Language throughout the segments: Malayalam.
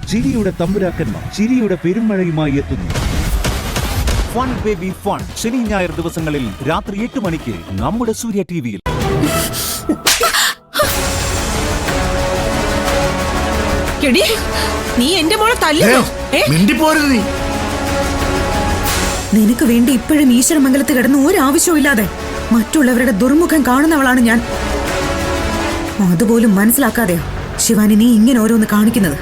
ചിരിയുടെ തമ്പുരാക്കന്മാർ ചിരിയുടെ പെരുമഴയുമായി എത്തുന്നു. ഫൺ ബേബി ഫൺ ശനി ഞായർ ദിവസങ്ങളിൽ രാത്രി 8 മണിക്ക് നമ്മുടെ സൂര്യ ടിവിയിൽ. നീ എന്റെ മോളെ തല്ലോ. നീ നിനക്ക് വേണ്ടി ഇപ്പോഴും ഈശ്വരമംഗലത്ത് കിടന്ന് ഒരു ആവശ്യവും ഇല്ലാതെ മറ്റുള്ളവരുടെ ദുർമുഖം കാണുന്നവളാണ് ഞാൻ. അതുപോലും മനസ്സിലാക്കാതെയോ ശിവാനി നീ ഇങ്ങനെ ഓരോന്ന് കാണിക്കുന്നത്?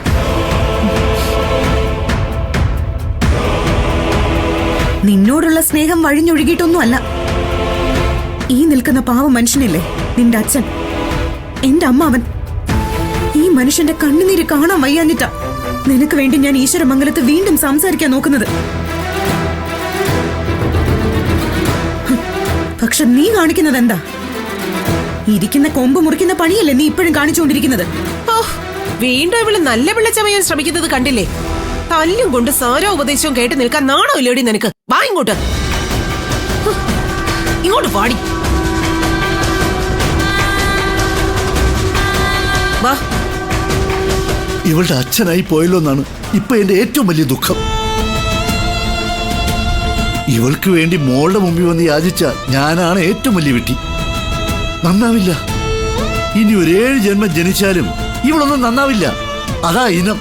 നിന്നോടുള്ള സ്നേഹം വഴിഞ്ഞൊഴുകിയിട്ടൊന്നുമല്ല. ഈ നിൽക്കുന്ന പാവ മനുഷ്യനില്ലേ നിന്റെ അച്ഛൻ, എന്റെ അമ്മാവൻ, ഈ മനുഷ്യന്റെ കണ്ണുനീര് കാണാൻ വയ്യാഞ്ഞിട്ടാ നിനക്ക് വേണ്ടി ഞാൻ ഈശ്വരമംഗലത്ത് വീണ്ടും സംസാരിക്കാൻ നോക്കുന്നത്. പക്ഷെ നീ കാണിക്കുന്നത് എന്താ? ഇരിക്കുന്ന കൊമ്പ് മുറിക്കുന്ന പണിയല്ലേ നീ ഇപ്പോഴും കാണിച്ചുകൊണ്ടിരിക്കുന്നത്? വീണ്ടും ഇവള് നല്ല പിള്ള ചമയാൻ ശ്രമിക്കുന്നത് കണ്ടില്ലേ? തല്ലും കൊണ്ട് സാരോ ഉപദേശവും കേട്ട് നിൽക്കാൻ നാണോ ഇല്ലേടി നിനക്ക്? വാ ഇങ്ങോട്ട്, ഇങ്ങോട്ട് പാടി വാ. ഇവളുടെ അച്ഛനായി പോയല്ലോ എന്നാണ് ഇപ്പൊ എന്റെ ഏറ്റവും വലിയ ദുഃഖം. ഇവൾക്ക് വേണ്ടി മോളുടെ മുമ്പിൽ വന്ന് യാചിച്ച ഞാനാണ് ഏറ്റവും വലിയ വിട്ടി. നന്നാവില്ല. ഇനി ഒരു 7 ജന്മം ജനിച്ചാലും ഇവളൊന്നും നന്നാവില്ല. അതാ ഇനം.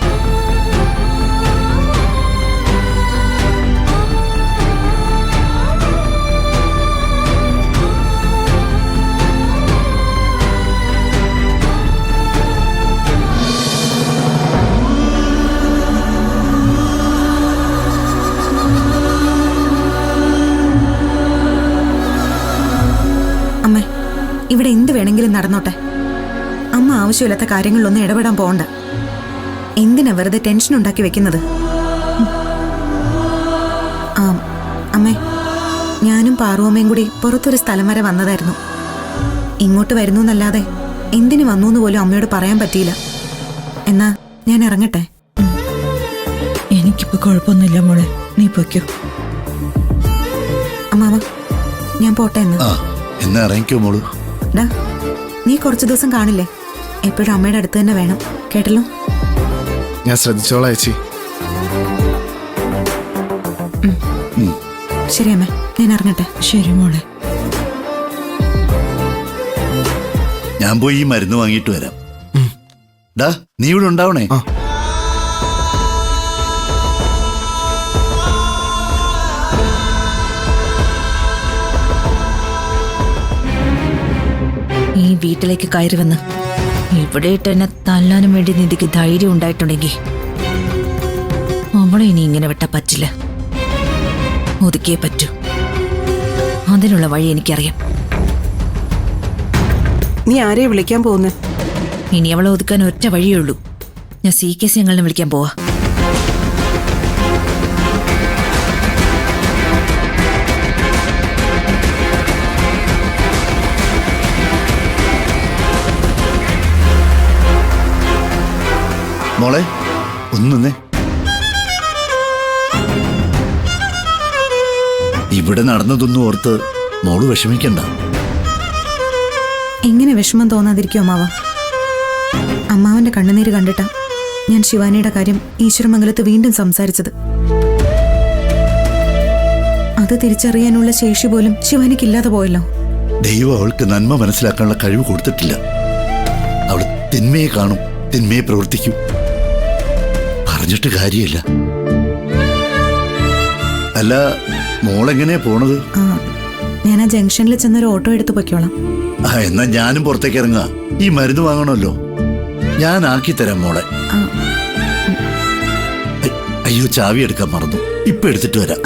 അമ്മേ, ഇവിടെ എന്ത് വേണമെങ്കിലും നടന്നോട്ടെ. അമ്മ ആവശ്യമില്ലാത്ത കാര്യങ്ങളിലൊന്നും ഇടപെടാൻ പോകണ്ട. എന്തിനാ വെറുതെ ടെൻഷൻ ഉണ്ടാക്കി വെക്കുന്നത്? അമ്മേ, ഞാനും പാറുവമ്മയും കൂടി പുറത്തൊരു സ്ഥലം വരെ വന്നതായിരുന്നു. ഇങ്ങോട്ട് വരുന്നു എന്നല്ലാതെ എന്തിനു വന്നു എന്ന് പോലും അമ്മയോട് പറയാൻ പറ്റിയില്ല. എന്നാ ഞാൻ ഇറങ്ങട്ടെ? എനിക്കിപ്പോ കുഴപ്പമൊന്നുമില്ല മോളെ, നീ പൊയ്ക്കോ. അമ്മാവ, ഞാൻ പോട്ടെ എന്ന്. എന്നാ ഇറങ്ങിക്കോ മോളു. ഡാ, നീ കുറച്ചു ദിവസം കാണില്ലേ? എപ്പോഴും അമ്മയുടെ അടുത്ത് തന്നെ വേണം, കേട്ടല്ലോ? ഞാൻ ശ്രദ്ധിച്ചോളാം ചേച്ചി. ശരി അമ്മ, ഞാൻ ഇറങ്ങട്ടെ. ശരി മോളെ. ഞാൻ പോയി ഈ മരുന്ന് വാങ്ങിയിട്ട് വരാം. ഡാ, നീ ഇവിടെ ഉണ്ടാവണേ. ഈ വീട്ടിലേക്ക് കയറി വന്ന് ഇവിടെ ഇട്ട് എന്നെ തല്ലാനും വേണ്ടി നിധിക്ക് ധൈര്യം ഉണ്ടായിട്ടുണ്ടെങ്കിൽ അവളെ ഇനി ഇങ്ങനെ വിട്ടാ പറ്റില്ല. ഒതുക്കിയേ പറ്റൂ. അതിനുള്ള വഴി എനിക്കറിയാം. നീ ആരെയെ വിളിക്കാൻ പോകുന്നേ? ഇനി അവളെ ഒതുക്കാൻ ഒറ്റ വഴിയേ ഉള്ളൂ. ഞാൻ CKC ഞങ്ങളെ വിളിക്കാൻ പോവാ. മോളെ ഒന്നേ, ഇവിടെ നടന്നതൊന്നും ഓർത്ത് മോള് വിഷമിക്കണ്ട. എങ്ങനെ വിഷമം തോന്നാതിരിക്കും അമ്മാവ? അമ്മാവന്റെ കണ്ണുനീര് കണ്ടിട്ടാ ഞാൻ ശിവാനിയുടെ കാര്യം ഈശ്വരമംഗലത്ത് വീണ്ടും സംസാരിച്ചത്. അത് തിരിച്ചറിയാനുള്ള ശേഷി പോലും ശിവാനിക്കില്ലാതെ പോയല്ലോ. ദൈവം അവൾക്ക് നന്മ മനസ്സിലാക്കാനുള്ള കഴിവ് കൊടുത്തിട്ടില്ല. അവൾ തിന്മയെ കാണും, തിന്മയെ പ്രവർത്തിക്കും. പറഞ്ഞിട്ട് കാര്യമില്ല. അല്ല, മോളെങ്ങനെയാ പോണത്? ഞാൻ ആ ജംഗ്ഷനിൽ ചെന്നൊരു ഓട്ടോ എടുത്ത് പൊയ്ക്കോളാം. എന്നാ ഞാനും പുറത്തേക്ക് ഇറങ്ങാ. ഈ മരുന്ന് വാങ്ങണമല്ലോ. ഞാൻ ആക്കി തരാം മോളെ. അയ്യോ, ചാവി എടുക്കാൻ മറന്നു. ഇപ്പൊ എടുത്തിട്ട് വരാം.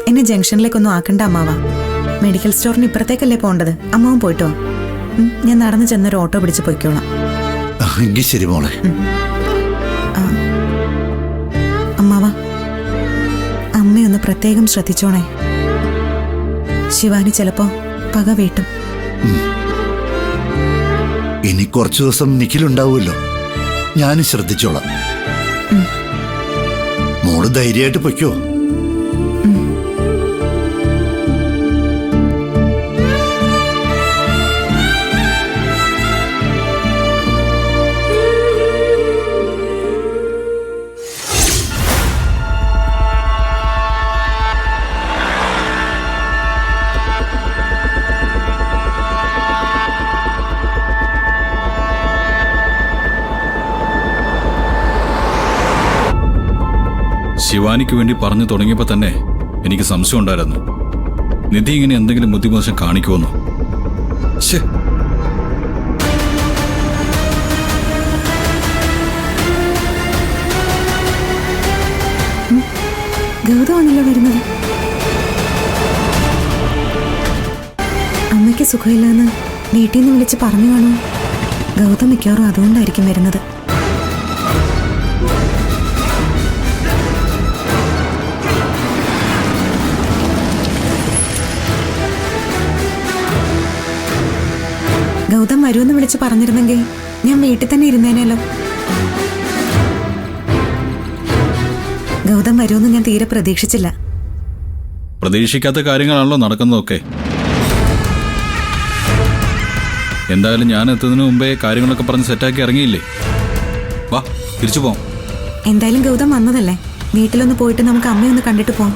എന്നെ ജംഗ്ഷനിലേക്കൊന്നും ആക്കണ്ട അമ്മാവ. മെഡിക്കൽ സ്റ്റോറിന് ഇപ്പുറത്തേക്കല്ലേ പോകേണ്ടത്. അമ്മാവൻ പോയിട്ടോ. ഞാൻ നടന്നു ചെന്നൊരു ഓട്ടോ പിടിച്ച് പൊയ്ക്കോളാം. എങ്കിൽ ശരി മോളെ. അമ്മാവ, അമ്മയൊന്ന് പ്രത്യേകം ശ്രദ്ധിച്ചോണേ. ശിവാനി ചിലപ്പോ പക വീട്ടും. ഇനി കുറച്ചു ദിവസം നിഖിലുണ്ടാവുമല്ലോ. ഞാനും ശ്രദ്ധിച്ചോളാം. മോള് ധൈര്യമായിട്ട് പൊയ്ക്കോ. ശിവാനിക്ക് വേണ്ടി പറഞ്ഞു തുടങ്ങിയപ്പോൾ തന്നെ എനിക്ക് സംശയം ഉണ്ടായിരുന്നു. നിധി ഇങ്ങനെ എന്തെങ്കിലും ബുദ്ധിമോശം കാണിക്കുമെന്നോ. ശേ, ഗൗതമാണല്ലോ വരുന്നത്. അമ്മയ്ക്ക് സുഖമില്ലെന്ന് വീട്ടിൽ നിന്ന് വിളിച്ച് പറഞ്ഞു കാണും. ഗൗതം മിക്കവാറും അതുകൊണ്ടായിരിക്കും വരുന്നത്. ഗൗതം വരുമെന്ന് വിളിച്ച് പറഞ്ഞിരുന്നെങ്കിൽ ഞാൻ വീട്ടിൽ തന്നെ ഇരുന്നേനല്ലോ. ഗൗതം വരുമെന്ന് ഞാൻ തീരെ പ്രതീക്ഷിച്ചില്ല. പ്രതീക്ഷിക്കാത്ത കാര്യങ്ങളാണല്ലോ നടക്കുന്നതൊക്കെ. എന്തായാലും ഞാൻ എത്തുന്നതിന് മുമ്പേ കാര്യങ്ങളൊക്കെ പറഞ്ഞ് സെറ്റാക്കി ഇറങ്ങിയില്ലേ? വാ, തിരിച്ചു പോവാം. എന്തായാലും ഗൗതം വന്നതല്ലേ, വീട്ടിലൊന്ന് പോയിട്ട് നമുക്ക് അമ്മയൊന്ന് കണ്ടിട്ട് പോവാം.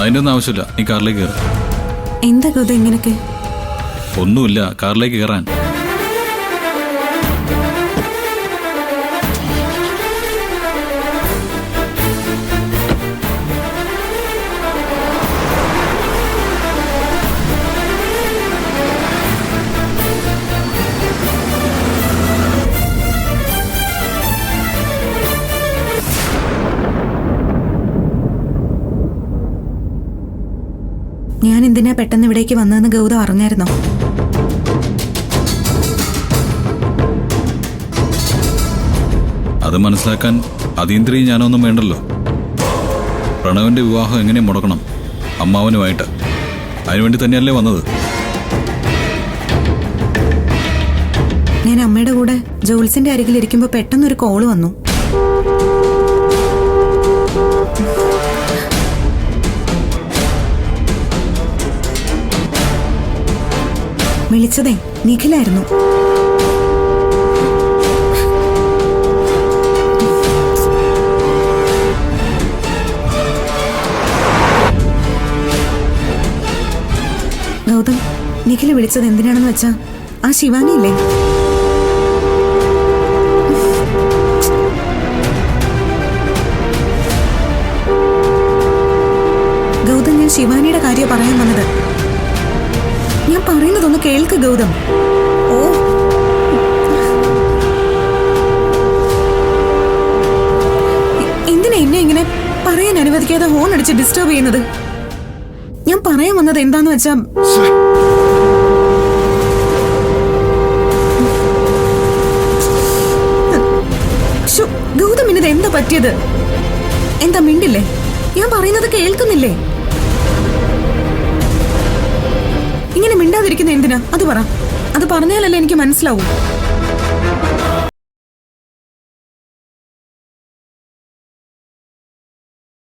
അതിൻ്റെ ഒന്നും ആവശ്യമില്ല, നീ കാറിലേക്ക് കയറാം. എന്താ ഗൗതം ഇങ്ങനൊക്കെ? ഒന്നുമില്ല, കാറിലേക്ക് കയറാൻ. ഞാൻ എന്തിനാ പെട്ടെന്ന് ഇവിടേക്ക് വന്നതെന്ന് ഗൗതം അറിഞ്ഞായിരുന്നോ? അത് മനസ്സിലാക്കാൻ അതീന്ദ്രിയും ഞാനൊന്നും വേണ്ടല്ലോ. പ്രണവിന്റെ വിവാഹം എങ്ങനെ മുടക്കണം, അമ്മാവനുമായിട്ട്. അതിനുവേണ്ടി തന്നെയല്ലേ വന്നത്. ഞാൻ അമ്മയുടെ കൂടെ ജോൽസിന്റെ അരികിൽ ഇരിക്കുമ്പോ പെട്ടെന്നൊരു കോള് വന്നു. വിളിച്ചതേ നിഖിലായിരുന്നു. ഗൗതം, നിഖില് വിളിച്ചത് എന്തിനാണെന്ന് വെച്ചാ ആ ശിവാനിയില്ലേ, ഗൗതം, ഞാൻ ശിവാനിയുടെ കാര്യം പറയാൻ വന്നത്. ഞാൻ പറയുന്നതൊന്ന് കേൾക്ക് ഗൗതം. ഓ, എന്തിനാ എന്നെ ഇങ്ങനെ പറയാൻ അനുവദിക്കാതെ ഹോൺ അടിച്ച് ഡിസ്റ്റർബ് ചെയ്യുന്നത്? ഞാൻ പറയാൻ വന്നത് എന്താന്ന് വെച്ചാ, ഗൗതം, ഇന്നത് എന്താ പറ്റിയത്? എന്താ മിണ്ടില്ലേ? ഞാൻ പറയുന്നത് കേൾക്കുന്നില്ലേ? ഇങ്ങനെ മിണ്ടാതിരിക്കുന്ന എന്തിനാ? അത് പറ. അത് പറഞ്ഞാലല്ലേ എനിക്ക് മനസ്സിലാവൂ.